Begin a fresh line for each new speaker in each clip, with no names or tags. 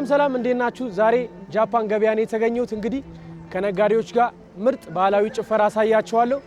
ሰላም እንዴት ናችሁ? ዛሬ ጃፓን ገበያ ነው የተገኘሁት። እንግዲህ ከነጋዴዎች ጋር ምርጥ ባህላዊ ጭፈራ አሳያችኋለሁ።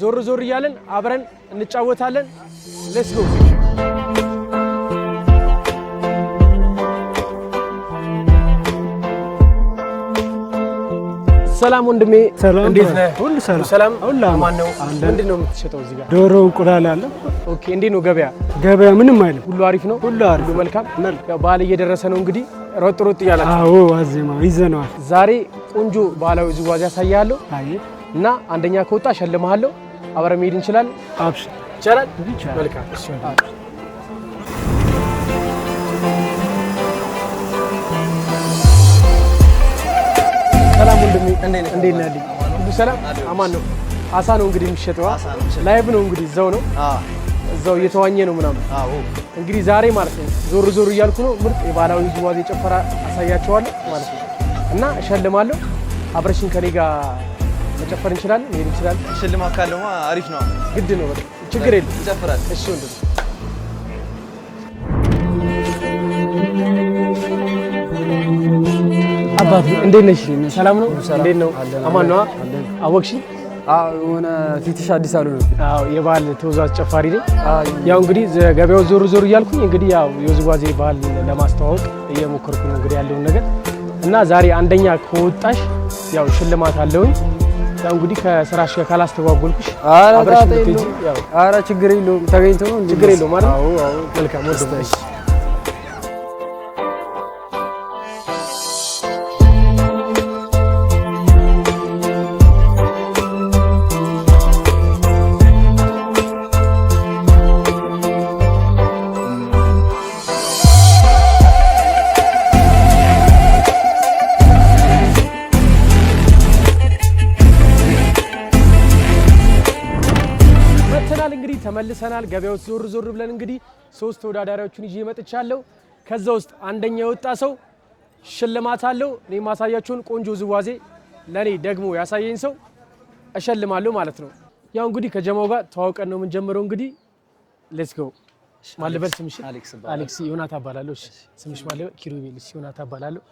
ዞር ዞር እያለን አብረን እንጫወታለን። ሌትስ ጎ። ሰላም ወንድሜ፣ እንዴት ነህ?
ሁሉ
ሰላም። ማን ነው? ምንድነው የምትሸጠው እዚህ ጋር?
ዶሮ፣ እንቁላል አለ።
ኦኬ። እንዴት ነው ገበያ?
ገበያ ምንም አይልም።
ሁሉ አሪፍ ነው?
ሁሉ አሪፍ፣
ሁሉ መልካም። ያው በዓል እየደረሰ ነው እንግዲህ ሮጥ ሮጥ እያላችሁ።
አዎ፣ ዋዜማ ይዘነዋል።
ዛሬ ቆንጆ ባህላዊ ዝዋዜ ያሳያለሁ
አይ
እና አንደኛ ከወጣ ሸልምሃለሁ። አብረን መሄድ እንችላለን?
አብሽር።
ይቻላል?
ይቻላል።
መልካም። እሺ። ሰላም ወንድሜ፣ እንዴት ነህ? ሁሉ ሰላም አማን ነው? አሳ ነው እንግዲህ የሚሸጠው። ላይቭ ነው እንግዲህ እዛው ነው እዛው እየተዋኘ ነው ምናምን። እንግዲህ ዛሬ ማለት ነው ዞር ዞር እያልኩ ነው። ምርጥ የባህላዊ ዝዋዜ ጭፈራ አሳያቸዋለሁ ማለት ነው እና እሸልማለሁ። አብረሽን ከኔ ጋር መጨፈር እንችላለን፣ መሄድ እንችላለን።
ሽልማት ካለውማ አሪፍ ነው።
ግድ ነው በቃ ችግር የለም።
እንጨፍራለን።
እሺ ወንድሜ። አባቴ እንዴት ነሽ? ሰላም ነው? እንዴት ነው? አማን ነው? አወቅሽኝ?
የሆነ ፊትሽ አዲስ አሉ ነው።
አዎ የባህል ተወዛዋዥ ጨፋሪ ነኝ። ያው እንግዲህ ገበያው ዞር ዞር እያልኩኝ እንግዲህ ያው የውዝዋዜ ባህል ለማስተዋወቅ እየሞከርኩ ነው እንግዲህ ያለውን ነገር እና ዛሬ አንደኛ ከወጣሽ ያው ሽልማት አለውኝ። ያው እንግዲህ ከስራሽ ጋር ካላስተጓጎልኩሽ አብረሽ ልትሄጂ ያው
ኧረ ችግር የለውም ተገኝቶ ነው
ችግር የለውም ማለት ነው። አዎ መልካም ወንድሜ። እንግዲህ ተመልሰናል። ገበያው ዞር ዞር ብለን እንግዲህ 3 ተወዳዳሪዎችን ይዤ መጥቻለሁ። ከዛ ውስጥ አንደኛ የወጣ ሰው ሽልማት አለው። እኔ ማሳያችሁን ቆንጆ ዝዋዜ ለኔ ደግሞ ያሳየኝ ሰው እሸልማለሁ ማለት ነው። ያው እንግዲህ ከጀማው ጋር ተዋውቀን ነው የምንጀምረው። እንግዲህ ሌትስ ጎ። ማልበል ስምሽ? አሌክስ ዮናታ እባላለሁ። እሺ ስምሽ ማልበል? ኪሩቤል። እሺ ዮናታ እባላለሁ።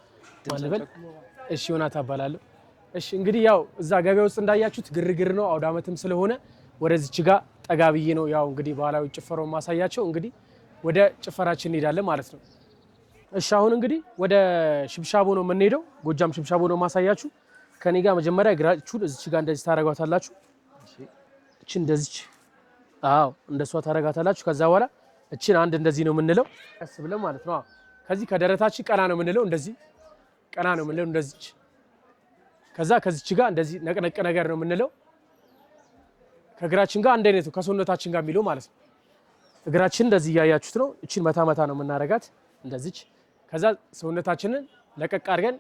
ማልበል? እሺ ዮናታ እባላለሁ። እሺ እንግዲህ ያው እዛ ገበያ ውስጥ እንዳያችሁት ግርግር ነው፣ አውደ ዓመትም ስለሆነ ወደዚች ጋር ጠጋ ብዬ ነው ያው እንግዲህ ባህላዊ ጭፈራውን ማሳያቸው። እንግዲህ ወደ ጭፈራችን እንሄዳለን ማለት ነው። እሺ አሁን እንግዲህ ወደ ሽብሻቦ ነው የምንሄደው። ጎጃም ሽብሻቦ ነው ማሳያችሁ። ከኔ ጋር መጀመሪያ እግራችሁን እዚች ጋር እንደዚህ ታረጋታላችሁ። እቺን እንደዚች አዎ እንደሷ ታረጋታላችሁ። ከዛ በኋላ እቺን አንድ እንደዚህ ነው የምንለው ቀስ ብለን ማለት ነው። ከዚህ ከደረታችን ቀና ነው የምንለው፣ እንደዚህ ቀና ነው የምንለው እንደዚች። ከዛ ከዚች ጋር እንደዚህ ነቅነቅ ነገር ነው የምንለው ከእግራችን ጋር አንድ አይነት ነው ከሰውነታችን ጋር የሚለው ማለት ነው። እግራችን እንደዚህ እያያችሁት ነው። እቺን መታ መታ ነው የምናረጋት እንደዚች። ከዛ ሰውነታችንን ለቀቅ አድርገን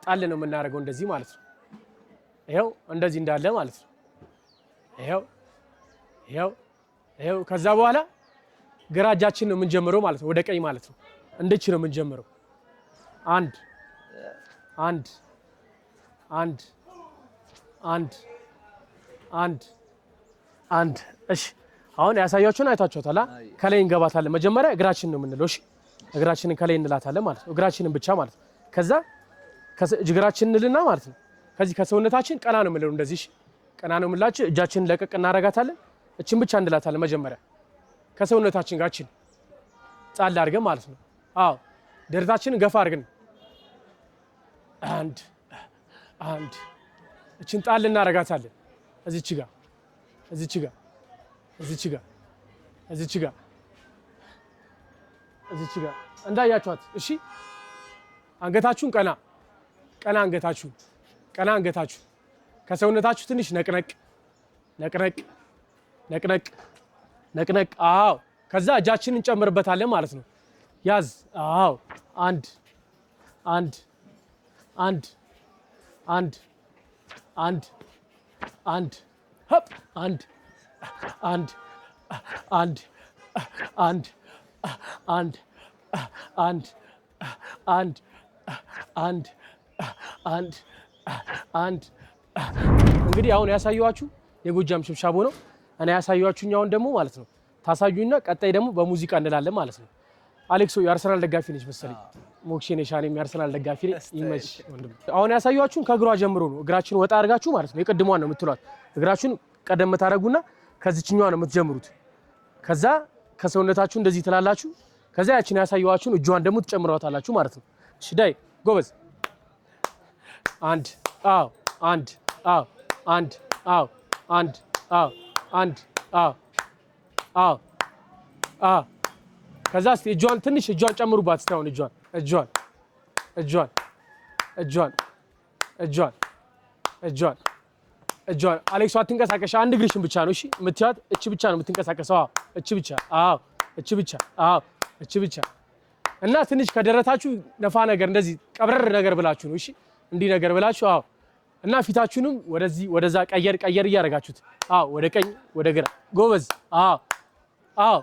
ጣል ነው የምናደርገው እንደዚህ ማለት ነው። ይሄው እንደዚህ እንዳለ ማለት ነው። ይሄው ከዛ በኋላ ግራ እጃችን ነው የምንጀምረው ማለት ነው፣ ወደ ቀኝ ማለት ነው። እንደች ነው የምንጀምረው። አንድ አንድ አንድ አንድ አንድ አንድ። እሺ አሁን ያሳያችሁን አይታችኋታል። ከላይ እንገባታለን። መጀመሪያ እግራችን ነው የምንለው። እሺ እግራችንን ከላይ እንላታለን ማለት ነው። እግራችንን ብቻ ማለት ነው። ከዛ እግራችንን እንልና ማለት ነው። ከዚህ ከሰውነታችን ቀና ነው የምንለው እንደዚህ። እሺ ቀና ነው የምንላችሁ። እጃችንን ለቀቅ እናረጋታለን። እችን ብቻ እንላታለን መጀመሪያ ከሰውነታችን ጋር እችን ጣል አድርገን ማለት ነው። አዎ ደረታችንን ገፋ አድርገን አንድ አንድ እችን ጣል እናረጋታለን እዚች ጋር እዚች ጋር እዚች ጋር እዚች ጋር እዚች ጋር እንዳያችኋት። እሺ አንገታችሁን ቀና ቀና አንገታችሁን ቀና አንገታችሁ ከሰውነታችሁ ትንሽ ነቅነቅ ነቅነቅ ነቅነቅ ነቅነቅ። አዎ ከዛ እጃችንን እንጨምርበታለን ማለት ነው። ያዝ። አዎ አንድ አንድ አንድ አንድ አንድ አንድ ሆፕ አንድ አንድ አንድ አንድ አንድ አንድ አንድ አንድ አንድ አንድ። እንግዲህ አሁን ያሳየኋችሁ የጎጃም ሽብሻቦ ነው። እኔ ያሳየኋችሁኝ አሁን ደግሞ ማለት ነው ታሳዩኝና ቀጣይ ደግሞ በሙዚቃ እንላለን ማለት ነው። አሌክሶ የአርሰናል ደጋፊ ነች መሰለኝ። ሞክሼን የሻኔም የአርሰናል ደጋፊ ነኝ። ይመች ወንድም። አሁን ያሳያችሁን ከእግሯ ጀምሮ ነው። እግራችን ወጣ አድርጋችሁ ማለት ነው። የቅድሟን ነው የምትሏት። እግራችሁን ቀደም ታደርጉና ከዚህኛዋ ነው የምትጀምሩት። ከዛ ከሰውነታችሁ እንደዚህ ትላላችሁ። ከዛ ያችን ያሳያችሁን እጇን ደግሞ ትጨምሯታላችሁ ማለት ነው። እሺ ዳይ ጎበዝ። አንድ አዎ፣ አንድ አዎ፣ አንድ አዎ፣ አንድ አዎ፣ አንድ አዎ፣ አዎ፣ አዎ። ከዛ እስቲ እጇን ትንሽ እጇን ጨምሩባት። እስቲ አሁን እጇን እጇን እጇን እጇን እጇን እጇን እጇን አሌክስ አትንቀሳቀሽ። አንድ እግርሽን ብቻ ነው እሺ የምትያት። እቺ ብቻ ነው የምትንቀሳቀሰው። አዎ እቺ ብቻ። አዎ እቺ ብቻ። አዎ እቺ ብቻ። እና ትንሽ ከደረታችሁ ነፋ ነገር እንደዚህ ቀብረር ነገር ብላችሁ ነው እሺ እንዲህ ነገር ብላችሁ። አዎ እና ፊታችሁንም ወደዚህ ወደዛ ቀየር ቀየር እያደረጋችሁት። አዎ ወደ ቀኝ ወደ ግራ ጎበዝ። አዎ አዎ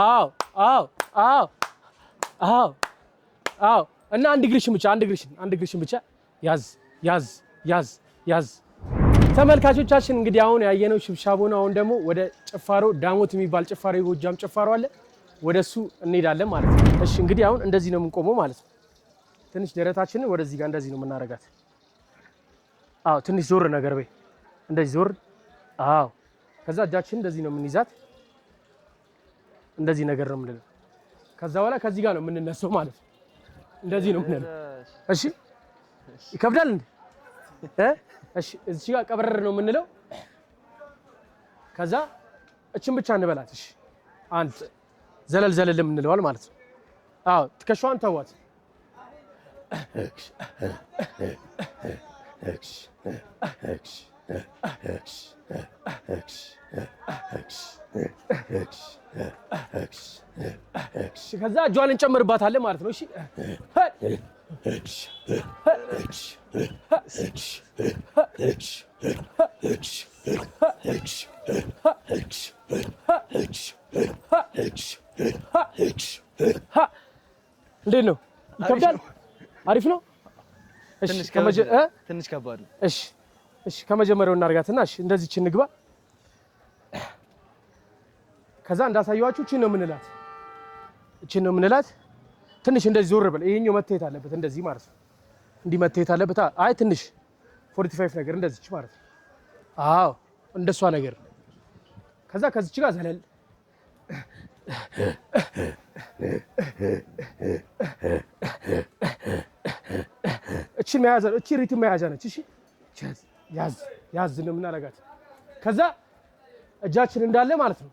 አዎ አዎ አዎ አዎ አዎ። እና አንድ እግርሽን ብቻ ያዝ ያዝ ያዝ ያዝ። ተመልካቾቻችን እንግዲህ አሁን ያየነው ሽብሻቦ ነው። አሁን ደግሞ ወደ ጭፋሮ ዳሞት የሚባል ጭፋሮ የጎጃም ጭፋሮ አለ። ወደሱ እንሄዳለን ማለት ነው። እሺ እንግዲህ አሁን እንደዚህ ነው የምንቆመው ማለት ነው። ትንሽ ደረታችንን ወደዚህ ጋር እንደዚህ ነው የምናረጋት። አዎ ትንሽ ዞር ነገር በይ፣ እንደዚህ ዞር። አዎ ከዛ እጃችንን እንደዚህ ነው የምንይዛት። እንደዚህ ነገር ነው የምንለው። ከዛ በኋላ ከዚህ ጋር ነው የምንነሳው ማለት ነው። እንደዚህ ነው የምንለው። እሺ ይከብዳል እንዴ? እሺ እዚህ ጋር ቀብረር ነው የምንለው። ከዛ እችን ብቻ እንበላት። እሺ አንድ ዘለል ዘለል የምንለዋል ማለት ነው። አዎ ትከሻዋን ተዋት። ከዛ እጇን እንጨምርባታለን ማለት ነው። እሺ እንዴት ነው? ይከብዳል? አሪፍ ነው? እሺ
ትንሽ ከባድ ነው።
እሺ እሺ ከመጀመሪያው እናርጋትና እሺ እንደዚህች እንግባ። ከዛ እንዳሳየዋችሁ እቺን ነው የምንላት። ትንሽ እንደዚህ ዞር በል። ይሄኛው መታየት አለበት እንደዚህ ማለት ነው። እንዲህ መታየት አለበት። አይ ትንሽ 45 ነገር እንደዚህች ማለት ነው። አዎ እንደሷ ነገር። ከዛ ከዚች ጋር ዘለል እቺን መያዝ ነው። እቺ ሪትም መያዣ ነች። እሺ ያዝ ያዝ ነው የምናረጋት። ከዛ እጃችን እንዳለ ማለት ነው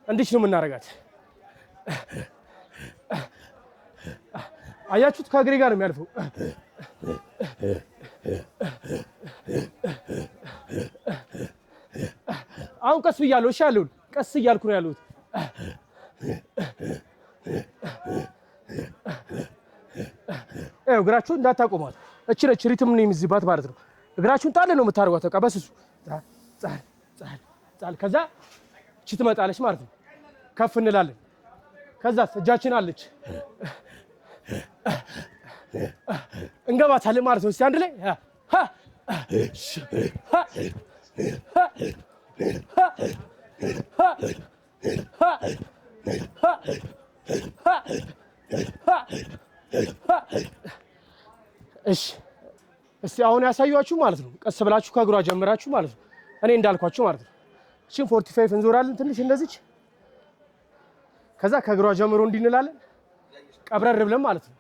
እንዲች ነው የምናረጋት። አያችሁት? ከእግሬ ጋር ነው የሚያልፈው። አሁን ቀስ ብያለሁ። እሺ ያለውን ቀስ እያልኩ ነው ያለሁት። እግራችሁን እንዳታቆሟት። እቺ ነች ሪትም ነው የሚይዝባት ማለት ነው። እግራችሁን ጣል ነው የምታደርጓት። በቃ በስሱ ጻል ጻል ጻል። ከዛ እቺ ትመጣለች ማለት ነው። ከፍ እንላለን። ከዛ እጃችን አለች እንገባታለን ማለት ነው። እስቲ አንድ ላይ እሺ እስቲ አሁን ያሳያችሁ ማለት ነው። ቀስ ብላችሁ ከእግሯ ጀምራችሁ ማለት ነው። እኔ እንዳልኳችሁ ማለት ነው። እሺን 45 እንዞራለን ትንሽ እንደዚች። ከዛ ከእግሯ ጀምሮ እንዲንላለን ቀብረር ብለን ማለት ነው።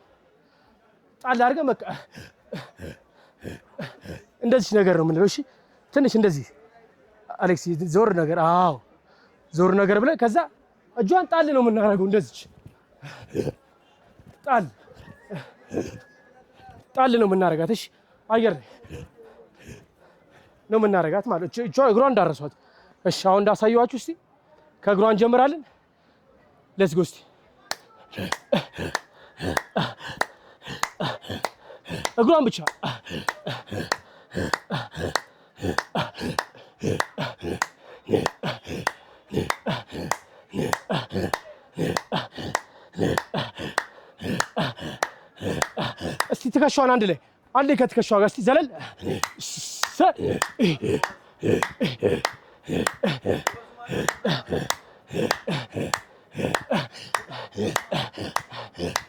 ጣል አድርገን በቃ እንደዚህ ነገር ነው የምንለው። እሺ ትንሽ እንደዚህ አሌክስ ዞር ነገር። አዎ ዞር ነገር ብለን ከዛ እጇን ጣል ነው የምናደርገው። እንደዚች ጣል ጣል ነው የምናደርጋት። እሺ አየር ነው የምናደርጋት ማለት እጇ እግሯን እንዳረሷት። እሺ አሁን እንዳሳየዋችሁ እስቲ ከእግሯ እንጀምራለን። ሌትስ ጎ እስቲ እግሯን ብቻ እስቲ ትከሻዋን አንድ ላይ ከትከሻዋ ጋር እስቲ ዘለል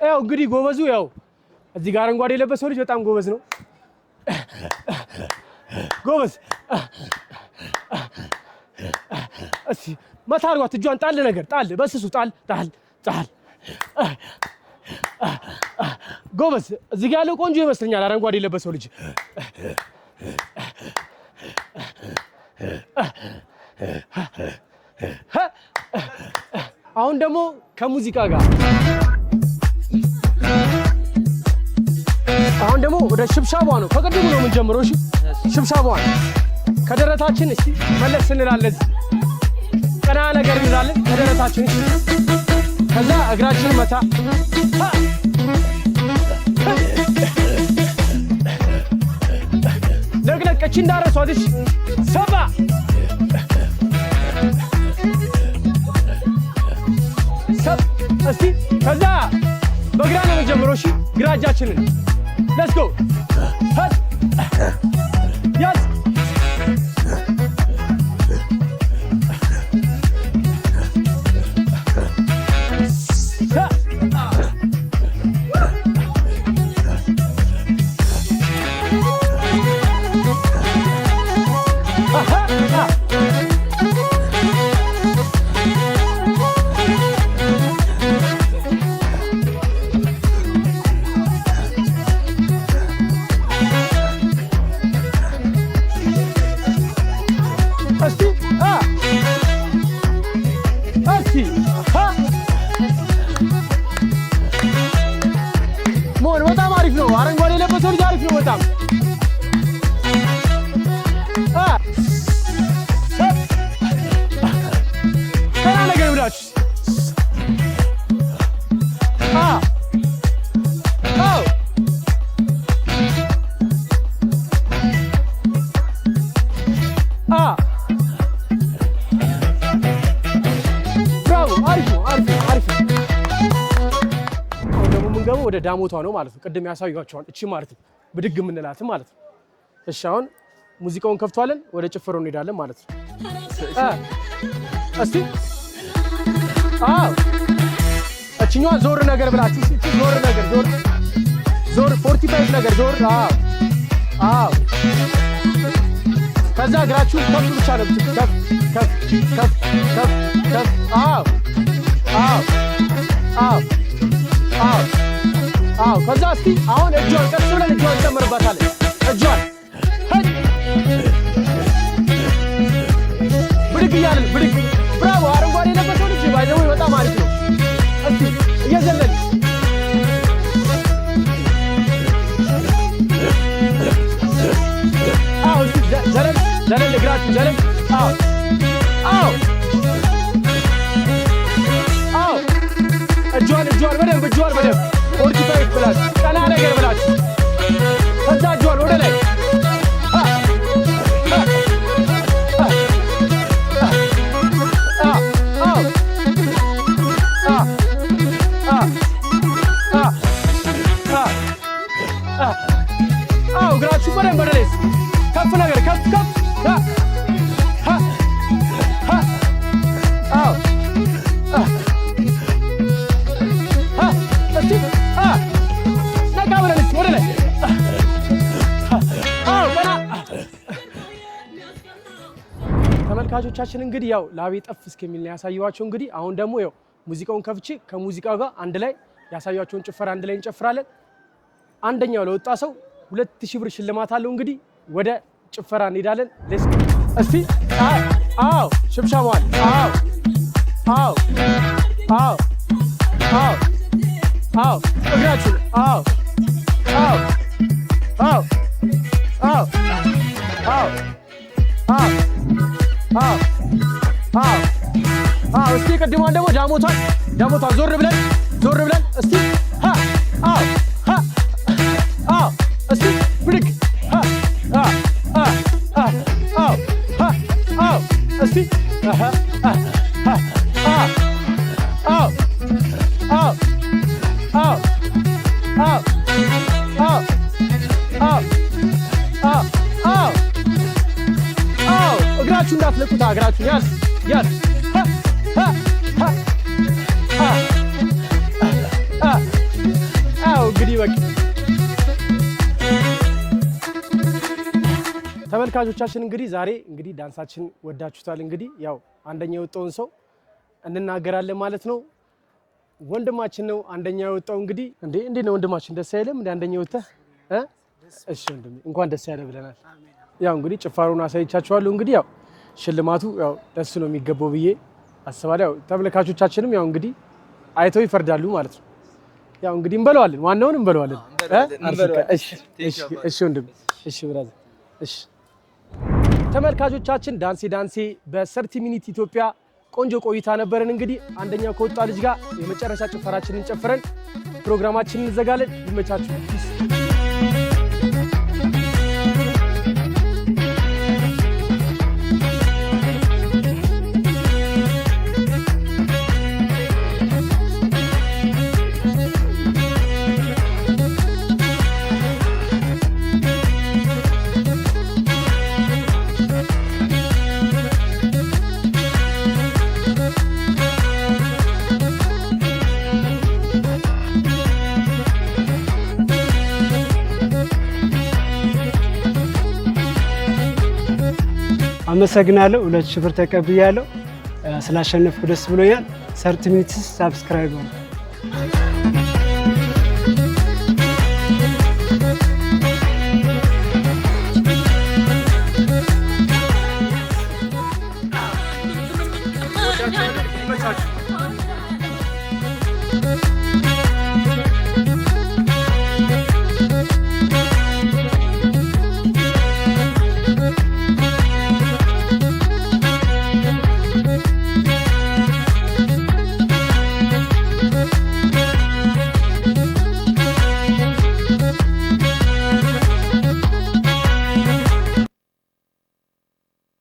ያው እንግዲህ ጎበዙ ያው እዚህ ጋር አረንጓዴ የለበሰው ልጅ በጣም ጎበዝ ነው። ጎበዝ። እሺ መታ አድርጓት። እጇን ጣል ነገር ጣል፣ በስሱ ጣል ጣል ጣል። ጎበዝ። እዚህ ጋር ያለው ቆንጆ ይመስለኛል አረንጓዴ የለበሰው ልጅ። አሁን ደግሞ ከሙዚቃ ጋር አሁን ደግሞ ወደ ሽብሻቧ ነው። ከቅድሙ ነው የምንጀምረው። እሺ ሽብሻቧ ነው። ከደረታችን እስቲ መለስ እንላለን። ቀና ነገር እንላለን ከደረታችን። ከዛ እግራችን መታ ለቅለቀች እንዳረሷት። እሺ ሰባ እስቲ ከዛ በግራ ነው የምንጀምረው። እሺ ግራ እጃችንን let's go hut yes አረንጓዴ የለበሰው ልጅ አሪፍ ነው በጣም። ቀና ነገር ብላችሁ ብራቮ። አሪፍ ነው አሪፍ ነው አሪፍ ነው። ደግሞ ወደ ዳሞቷ ነው ማለት ነው። ቅድም ያሳዩዋቸዋል እቺ ማለት ነው ብድግ የምንላት ማለት ነው። እሺ አሁን ሙዚቃውን ከፍቷለን ወደ ጭፈሩ እንሄዳለን ማለት ነው። እስቲ እቺኛዋ ዞር ነገር ብላችሁ እቺ ዞር ነገር ዞር ዞር 45 ነገር ዞር ከዛ እግራችሁ ከፍ ብቻ ነው ከፍ ከፍ ከፍ ከፍ ከፍ ከዛ እስቲ አሁን እጇን ቀስ ብለን እጇን እንጨምርባታለን። እጇን ብድግ እያልን ብድግ። ብራቮ። አረንጓዴ የለበሰው ልጅ ባይዘው በጣም አሪፍ ነው። እስቲ እየዘለን እስቲ ዘለን ዘለን እግራችሁ ዘለን እጇን በደንብ እጇን በደንብ 45 ብላችሁ ቀና ነገር ብላችሁ ከዛ እጇን ወደ ላይ እግራችሁ በደንብ ወደ ላይ ከፍ ነገር ከፍ ከፍ ተመልካቾቻችን እንግዲህ ያው ላቤ ጠፍ እስከሚል ነው ያሳየኋቸው። እንግዲህ አሁን ደግሞ ያው ሙዚቃውን ከፍቼ ከሙዚቃው ጋር አንድ ላይ ያሳያቸውን ጭፈራ አንድ ላይ እንጨፍራለን። አንደኛው ለወጣ ሰው 2000 ብር ሽልማት አለው። እንግዲህ ወደ ጭፈራ እንሄዳለን። እስቲ ሽብሻቧል። እግራችሁን እስቲ ቅድሟን ደግሞ ዳሞቷን ዞር ብለን እስቲ እስቲ ብድግ እስቲ እግራችሁ እንዳትለቁት። እግራችሁ ያዝ ያዝ እንግዲህ በቃ ተመልካቾቻችን እንግዲህ ዛሬ እንግዲህ ዳንሳችን ወዳችሁታል። እንግዲህ ያው አንደኛ የወጣውን ሰው እንናገራለን ማለት ነው። ወንድማችን ነው አንደኛ የወጣው። እንግዲህ እንዴ ነው ወንድማችን ደስ አይልም? እንደ አንደኛ ወጣህ እሺ ወንድሜ እንኳን ደስ ያለ ብለናል። ያው እንግዲህ ጭፋሩን አሳይቻችኋለሁ። እንግዲህ ያው ሽልማቱ ያው ደስ ነው የሚገባው ብዬ አስባለሁ። ያው ተመልካቾቻችንም ያው እንግዲህ አይተው ይፈርዳሉ ማለት ነው። ያው እንግዲህ እንበለዋለን፣ ዋናውን እንበለዋለን። እሺ ወንድሜ እሺ ብራዘር እሺ። ተመልካቾቻችን ዳንሴ በሰርቲ ሚኒት ኢትዮጵያ ቆንጆ ቆይታ ነበረን። እንግዲህ አንደኛው ከወጣ ልጅ ጋር የመጨረሻ ጭፈራችንን ጨፍረን ፕሮግራማችንን እንዘጋለን። ይመቻችሁ።
አመሰግናለሁ። 2000 ብር ተቀብያለሁ። ስላሸነፍኩ ደስ ብሎኛል። ሰርቲ ሚኒትስ ሳብስክራይብ